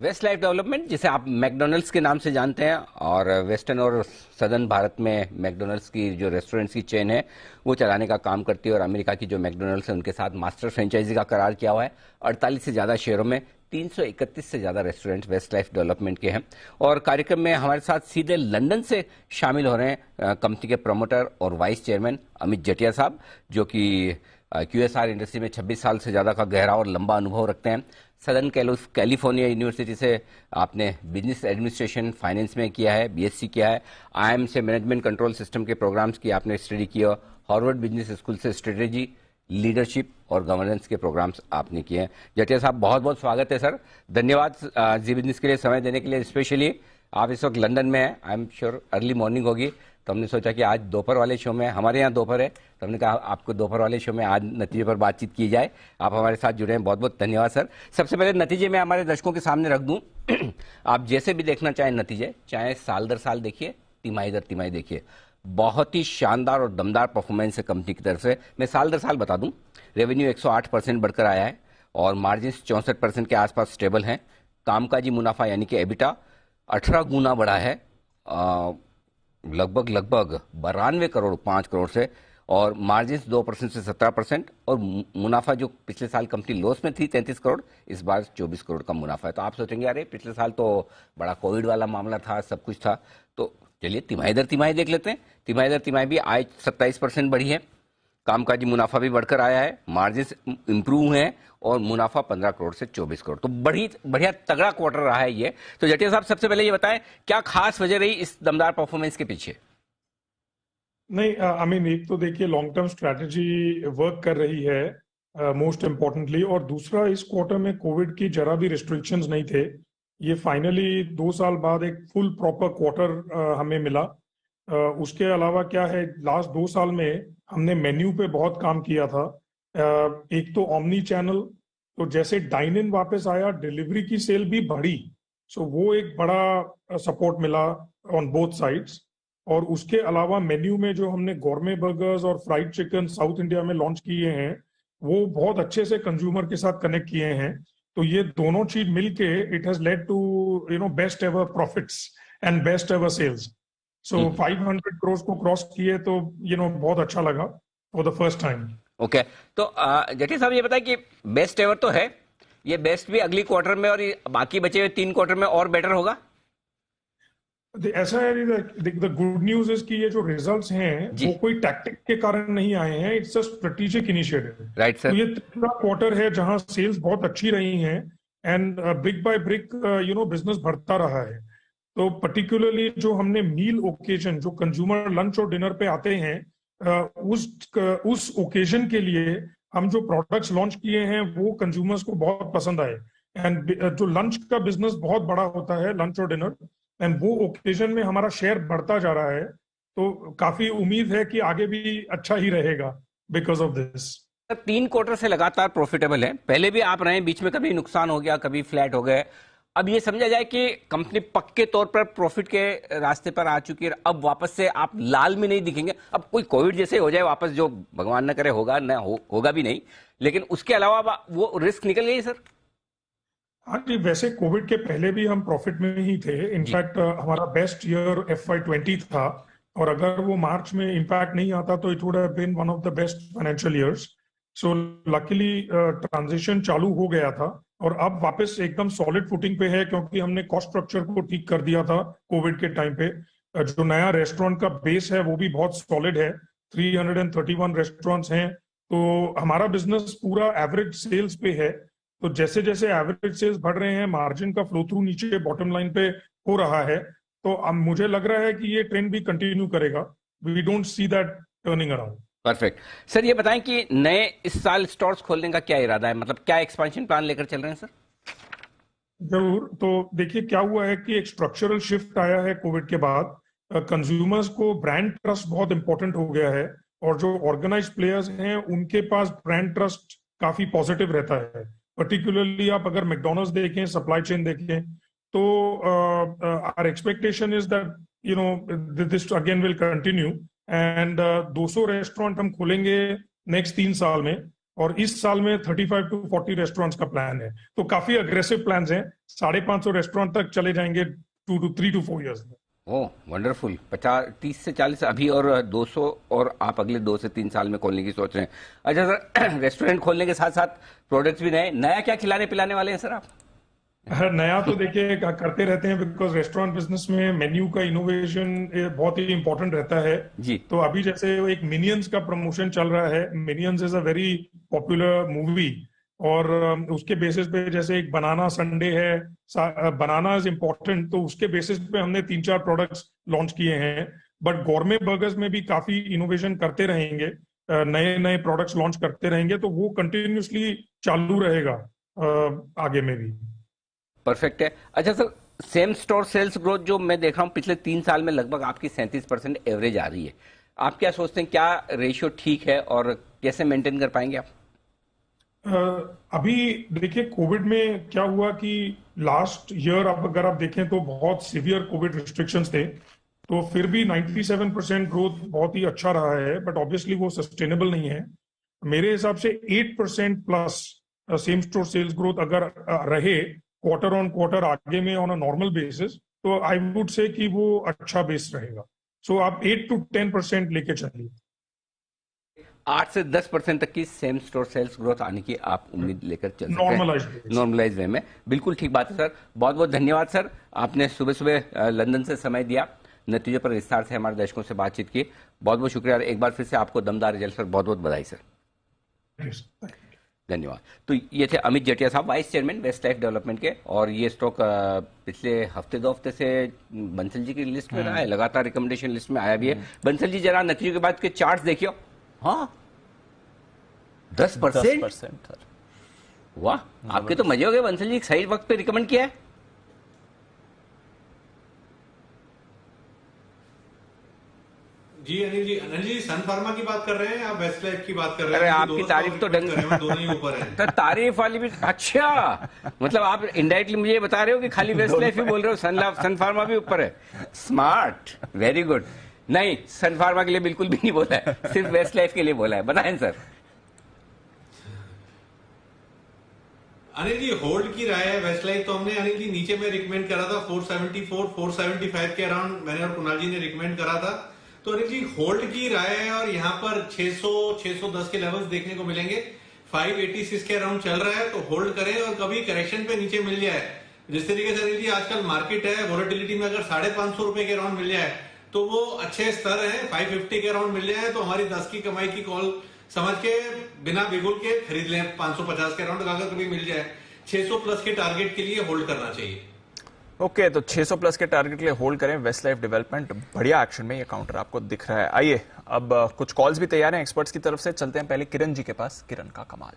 Waste life development, जिसे आप McDonald's के नाम से जानते हैं, और वेस्टर्न और सदर्न भारत में मैकडोनल्ड्स की जो रेस्टोरेंट्स की चेन है वो चलाने का काम करती है। और अमेरिका की जो मैकडोनल्ड्स है उनके साथ मास्टर फ्रेंचाइजी का करार किया हुआ है। 48 से ज़्यादा शहरों में 331 से ज़्यादा रेस्टोरेंट वेस्ट लाइफ डेवलपमेंट के हैं। और कार्यक्रम में हमारे साथ सीधे लंदन से शामिल हो रहे हैं कंपनी के प्रमोटर और वाइस चेयरमैन अमित जटिया साहब, जो कि क्यूएसआर इंडस्ट्री में 26 साल से ज़्यादा का गहरा और लंबा अनुभव रखते हैं। सदर्न कैलिफोर्निया यूनिवर्सिटी से आपने बिजनेस एडमिनिस्ट्रेशन फाइनेंस में किया है, बीएससी किया है। आईएम से मैनेजमेंट कंट्रोल सिस्टम के प्रोग्राम्स की आपने स्टडी किया। हार्वर्ड बिजनेस स्कूल से स्ट्रेटेजी, लीडरशिप और गवर्नेंस के प्रोग्राम्स आपने किए हैं। जटिया साहब, बहुत बहुत स्वागत है सर। धन्यवाद जी बिजनेस के लिए समय देने के लिए। स्पेशली आप इस वक्त लंदन में हैं, I am sure early morning होगी, तो हमने सोचा कि आज दोपहर वाले शो में, हमारे यहाँ दोपहर है, तो हमने कहा आपको दोपहर वाले शो में आज नतीजे पर बातचीत की जाए। आप हमारे साथ जुड़े हैं, बहुत बहुत धन्यवाद सर। सबसे पहले नतीजे मैं हमारे दर्शकों के सामने रख दूं। आप जैसे भी देखना चाहें नतीजे, चाहे साल दर साल देखिए, तिमाही दर तिमाही देखिए, बहुत ही शानदार और दमदार परफॉर्मेंस है कंपनी की तरफ से। मैं साल दर साल बता दूं, रेवेन्यू 108% बढ़कर आया है और मार्जिन 64% के आसपास स्टेबल हैं। कामकाजी मुनाफा यानी कि एबिटा 18 गुना बढ़ा है, लगभग 92 करोड़ 5 करोड़ से, और मार्जिन 2% से 17%, और मुनाफा जो पिछले साल कंपनी लॉस में थी 33 करोड़, इस बार 24 करोड़ का मुनाफा है। तो आप सोचेंगे अरे पिछले साल तो बड़ा कोविड वाला मामला था, सब कुछ था। तो चलिए तिमाही दर तिमाही देख लेते हैं। तिमाही दर तिमाही भी आज 27% बढ़ी है, कामकाजी मुनाफा भी बढ़कर आया है, मार्जिन इंप्रूव है, और मुनाफा 15 करोड़ से 24 करोड़। तो बड़ी बढ़िया तगड़ा क्वार्टर रहा है ये। तो जटिया साहब, सबसे पहले ये बताएं, क्या खास वजह रही इस दमदार परफॉर्मेंस के पीछे? नहीं, आई मीन एक तो देखिए लॉन्ग टर्म स्ट्रैटेजी वर्क कर रही है मोस्ट इम्पोर्टेंटली, और दूसरा इस क्वार्टर में कोविड की जरा भी रिस्ट्रिक्शंस नहीं थे। ये फाइनली 2 साल बाद एक फुल प्रॉपर क्वार्टर हमें मिला। उसके अलावा क्या है, लास्ट 2 साल में हमने मेन्यू पे बहुत काम किया था। एक तो ओमनी चैनल, तो जैसे डाइन इन वापस आया, डिलीवरी की सेल भी बढ़ी। सो वो एक बड़ा सपोर्ट मिला ऑन बोथ साइड्स। और उसके अलावा मेन्यू में जो हमने गॉर्मे बर्गर्स और फ्राइड चिकन साउथ इंडिया में लॉन्च किए हैं, वो बहुत अच्छे से कंज्यूमर के साथ कनेक्ट किए हैं। तो ये दोनों चीज मिलके it has led to best ever profits and best ever sales. So 500 crore को क्रॉस किए तो बहुत अच्छा लगा for the first time. Okay, तो जटिया साहब ये बताएं कि बेस्ट एवर तो है, ये बेस्ट भी अगली क्वार्टर में और बाकी बचे हुए 3 क्वार्टर में और बेटर होगा? ऐसा है, द गुड न्यूज इज कि ये जो रिजल्ट्स हैं जी, वो कोई टैक्टिक के कारण नहीं आए हैं, it's a strategic initiative. Right तो सर। ये तीसरा क्वार्टर है जहां सेल्स बहुत अच्छी रही हैं, and brick by brick business बढ़ता रहा है। तो पर्टिकुलरली जो हमने मील ओकेजन, जो कंज्यूमर लंच और डिनर पे आते हैं, उस ओकेजन के लिए हम जो प्रोडक्ट्स लॉन्च किए हैं वो कंज्यूमर्स को बहुत पसंद आए। एंड जो लंच का बिजनेस बहुत बड़ा होता है, लंच और डिनर, एंड वो ओकेजन में हमारा शेयर बढ़ता जा रहा है। तो काफी उम्मीद है कि आगे भी अच्छा ही रहेगा बिकॉज ऑफ दिस। 3 क्वार्टर से लगातार प्रॉफिटेबल है, पहले भी आप रहे, बीच में कभी नुकसान हो गया, कभी फ्लैट हो गए। अब ये समझा जाए कि कंपनी पक्के तौर पर प्रॉफिट के रास्ते पर आ चुकी है, अब वापस से आप लाल में नहीं दिखेंगे। अब कोई कोविड जैसे हो जाए वापस, जो भगवान न करे होगा, न होगा भी नहीं, लेकिन उसके अलावा वो रिस्क निकल गई सर। हाँ जी, वैसे कोविड के पहले भी हम प्रॉफिट में ही थे। जी, इनफैक्ट हमारा बेस्ट ईयर FY20 था, और अगर वो मार्च में इम्पैक्ट नहीं आता तो it would have been one of the best financial years. So luckily transition चालू हो गया था, और अब वापस एकदम सॉलिड फुटिंग पे है, क्योंकि हमने कॉस्ट स्ट्रक्चर को ठीक कर दिया था कोविड के टाइम पे। जो नया रेस्टोरेंट का बेस है वो भी बहुत सॉलिड है, 331 रेस्टोरेंट्स हैं। तो हमारा बिजनेस पूरा एवरेज सेल्स पे है। तो जैसे जैसे एवरेज सेल्स बढ़ रहे हैं, मार्जिन का फ्लो थ्रू नीचे बॉटम लाइन पे हो रहा है। तो अब मुझे लग रहा है कि ये ट्रेंड भी कंटिन्यू करेगा। We don't see that turning around. Perfect. Sir ये बताएं कि नए इस साल स्टोर्स खोलने का क्या इरादा है, मतलब क्या एक्सपेंशन प्लान लेकर चल रहे हैं सर? जरूर। तो देखिए क्या हुआ है कि एक स्ट्रक्चरल शिफ्ट आया है कोविड के बाद। कंज्यूमर्स को ब्रांड ट्रस्ट बहुत इंपॉर्टेंट हो गया है, और जो ऑर्गेनाइज प्लेयर्स हैं उनके पास ब्रांड ट्रस्ट काफी पॉजिटिव रहता है। पर्टिकुलरली आप अगर मैकडोनल्ड्स देखें, सप्लाई चेन देखें, तो our expectation is that this again will continue. And 200 restaurant हम खोलेंगे नेक्स्ट 3 साल में, और इस साल में 35 to 40 रेस्टोरेंट्स का प्लान है। तो काफी अग्रेसिव प्लान्स हैं। 550 रेस्टोरेंट तक चले जाएंगे 3 to 4 years में। ओह वंडरफुल। 30 से 40 अभी और 200 और आप अगले 2 से 3 साल में खोलने की सोच रहे हैं। अच्छा सर, रेस्टोरेंट खोलने के साथ साथ प्रोडक्ट्स भी नया क्या खिलाने पिलाने वाले हैं सर आप? नया तो देखिए करते रहते हैं, बिकॉज रेस्टोरेंट बिजनेस में मेन्यू का इनोवेशन बहुत ही इंपॉर्टेंट रहता है जी। तो अभी जैसे एक मिनियंस का प्रमोशन चल रहा है। Minions is a very popular movie, और उसके बेसिस पे जैसे एक बनाना संडे है, बनाना इज इम्पोर्टेंट, तो उसके बेसिस पे हमने 3-4 प्रोडक्ट्स लॉन्च किए हैं। बट गौरमे बर्गर्स में भी काफी इनोवेशन करते रहेंगे, नए नए प्रोडक्ट्स लॉन्च करते रहेंगे, तो वो कंटिन्यूसली चालू रहेगा आगे में भी। परफेक्ट है। अच्छा sir, same store sales growth जो मैं देख रहा हूँ पिछले 3 साल में लगभग आपकी 37% एवरेज आ रही है। आप क्या सोचते हैं, क्या रेशियो ठीक है और कैसे मेंटेन कर पाएंगे आप? अभी देखिए कोविड में क्या हुआ कि लास्ट ईयर अगर आप देखें तो बहुत सीवियर कोविड रिस्ट्रिक्शंस थे, तो फिर भी 97% ग्रोथ बहुत ही अच्छा रहा है, बट ऑब्वियसली वो सस्टेनेबल नहीं है। मेरे हिसाब से 8% plus same store sales growth अगर रहे क्वार्टर ऑन क्वार्टर आगे में ऑन अ नॉर्मल बेसिस, तो आई वुड से कि वो अच्छा बेस रहेगा। सो आप 8 to 10% लेके चलिए। 8 से 10% तक की सेम स्टोर सेल्स ग्रोथ आने की आप उम्मीद लेकर चल सकते हैं नॉर्मलाइज वे में। बिल्कुल ठीक बात है सर, बहुत बहुत धन्यवाद सर, आपने सुबह सुबह लंदन से समय दिया, नतीजे पर विस्तार से हमारे दर्शकों से बातचीत की। बहुत बहुत शुक्रिया, एक बार फिर से आपको दमदार रिजल्ट पर बहुत बहुत बधाई सर। धन्यवाद। तो ये थे अमित जेठिया साहब, vice chairman Westlife Development के, और ये स्टॉक पिछले हफ्ते 2 हफ्ते से बंसल जी की लिस्ट में रहा है, लगातार रिकमेंडेशन लिस्ट में आया भी है। बंसल जी जरा नतीजों के बाद के चार्ट्स देखियो। हाँ 10%। वाह, आपके तो मजे हो गए। बंसल जी सही वक्त पे रिकमेंड किया है। जी अनिल जी सन फार्मा की बात कर रहे हैं, आप वेस्ट लाइफ की बात कर रहे हैं? अरे आपकी तारीफ तो ढंग से, दोनों ही ऊपर है। तो तारीफ वाली भी अच्छा, मतलब आप इनडायरेक्टली मुझे ये बता रहे हो कि खाली वेस्ट लाइफ ही बोल रहे हो, सन फार्मा भी ऊपर है। Smart, very good. नहीं, सन फार्मा के लिए बिल्कुल भी नहीं बोला है, सिर्फ वेस्ट लाइफ के लिए बोला है। बताएं सर। अनिल जी होल्ड की राय है वेस्ट लाइफ, तो हमने अनिल जी नीचे में रिकमेंड करा था 474 475 के अराउंड, मैंने और कुणाल जी ने रिकमेंड करा था। तो अनिल जी होल्ड की राय है, और यहाँ पर 600 610 के लेवल्स देखने को मिलेंगे। 586 के अराउंड चल रहा है, तो होल्ड करें, और कभी करेक्शन पे नीचे मिल जाए, जिस तरीके से अनिल जी आजकल मार्केट है, वोलेटिलिटी में अगर 550 रुपए के अराउंड मिल जाए तो वो अच्छे स्तर है। 550 के अराउंड मिल जाए तो हमारी 10 की कमाई की कॉल समझ के बिना बिगुल के खरीद लें। 550 के अराउंड अगर कभी मिल जाए, 600 प्लस के टारगेट के लिए होल्ड करना चाहिए। ओके, तो 600 प्लस के टारगेट के लिए होल्ड करें वेस्ट लाइफ डेवलपमेंट। बढ़िया एक्शन में ये काउंटर आपको दिख रहा है। आइए अब कुछ कॉल्स भी तैयार हैं एक्सपर्ट्स की तरफ से, चलते हैं पहले किरण जी के पास। किरण का कमाल।